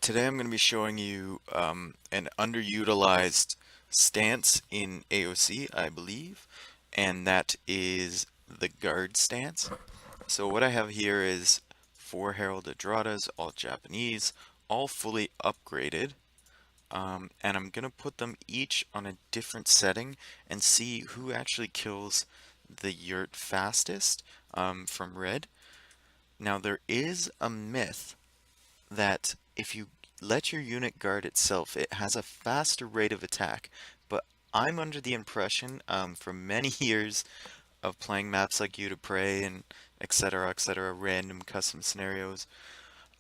Today I'm going to be showing you an underutilized stance in AOC, I believe, and that is the guard stance. So what I have here is 4 Herald all Japanese, all fully upgraded, and I'm going to put them each on a different setting and see who actually kills the yurt fastest from red. Now there is a myth that if you let your unit guard itself, it has a faster rate of attack. But I'm under the impression, from many years of playing maps like You to Prey and etc., random custom scenarios,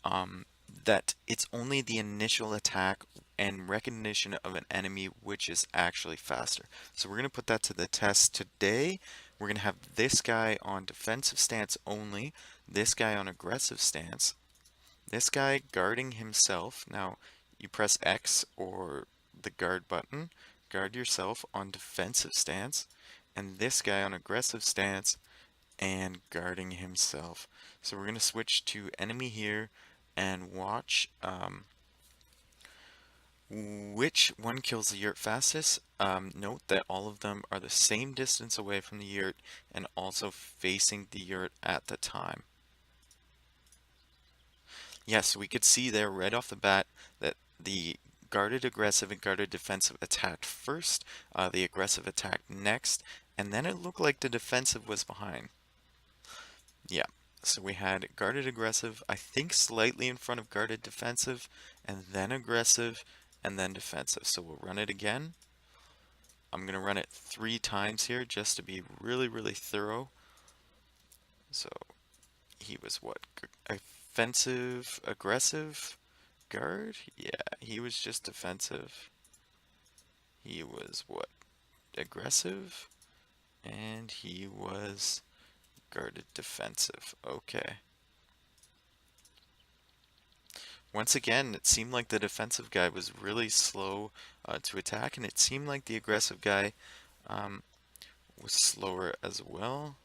um, that it's only the initial attack and recognition of an enemy which is actually faster. So we're going to put that to the test today. We're going to have this guy on defensive stance only, this guy on aggressive stance, this guy guarding himself. Now, you press X or the guard button, guard yourself on defensive stance, and this guy on aggressive stance and guarding himself. So we're going to switch to enemy here and watch which one kills the yurt fastest. Note that all of them are the same distance away from the yurt and also facing the yurt at the time. Yes, we could see there right off the bat that the guarded aggressive and guarded defensive attacked first, the aggressive attacked next, and then it looked like the defensive was behind. Yeah, so we had guarded aggressive, I think slightly in front of guarded defensive, and then aggressive, and then defensive. So we'll run it again. I'm going to run it 3 times here just to be really, really thorough. So he was what? Offensive, aggressive? Guard? Yeah, he was just defensive. He was what? Aggressive? And he was guarded defensive. Okay. Once again, it seemed like the defensive guy was really slow to attack, and it seemed like the aggressive guy um, was slower as well.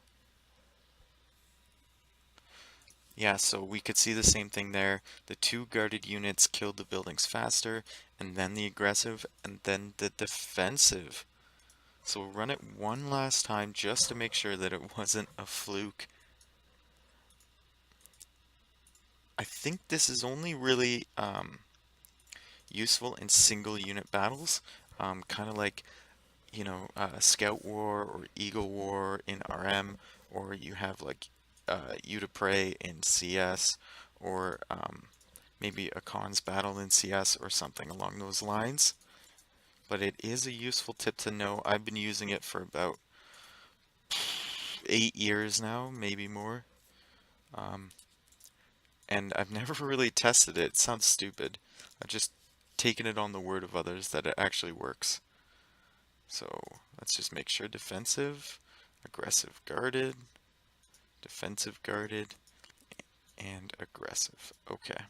Yeah, so we could see the same thing there. The 2 guarded units killed the buildings faster, and then the aggressive, and then the defensive. So we'll run it one last time just to make sure that it wasn't a fluke. I think this is only really useful in single unit battles, kind of like, Scout War or Eagle War in RM, or you have like You to Prey in CS, or maybe a cons battle in CS or something along those lines. But it is a useful tip to know. I've been using it for about 8 years now, maybe more. Um, and I've never really tested it. It sounds stupid. I've just taken it on the word of others that it actually works. So let's just make sure defensive, aggressive guarded, defensive guarded, and aggressive. Okay.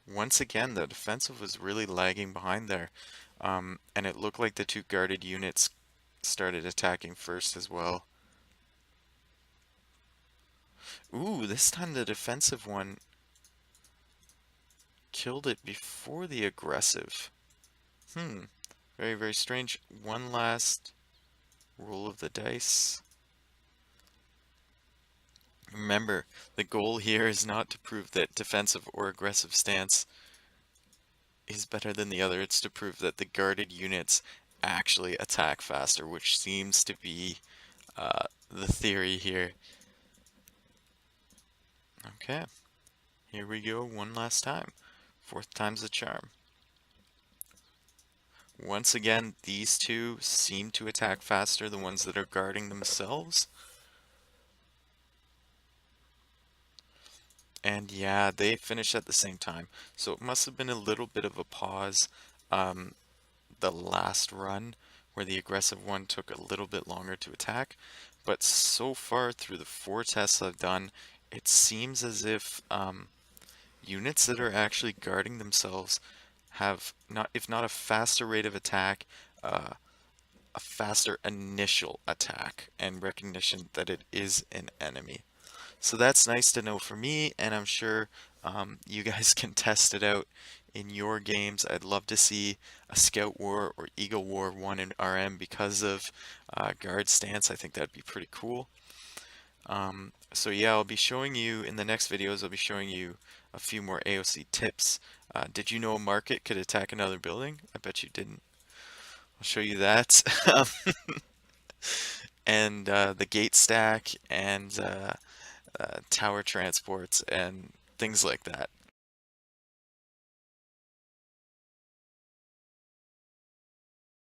Once again, the defensive was really lagging behind there. And it looked like the 2 guarded units started attacking first as well. Ooh, this time the defensive one killed it before the aggressive. Very, very strange. One last roll of the dice. Remember, the goal here is not to prove that defensive or aggressive stance is better than the other. It's to prove that the guarded units actually attack faster, which seems to be the theory here. Okay, here we go one last time. 4th time's the charm. Once again, these two seem to attack faster, the ones that are guarding themselves. And yeah, they finished at the same time. So it must have been a little bit of a pause the last run where the aggressive one took a little bit longer to attack. But so far through the 4 tests I've done, it seems as if units that are actually guarding themselves have not, if not a faster rate of attack, a faster initial attack and recognition that it is an enemy. So that's nice to know for me, and I'm sure you guys can test it out in your games. I'd love to see a Scout War or Eagle War 1 in RM because of guard stance. I think that'd be pretty cool. So yeah, I'll be showing you in the next videos, I'll be showing you a few more AOC tips. Did you know a market could attack another building? I bet you didn't. I'll show you that. And the gate stack and tower transports and things like that.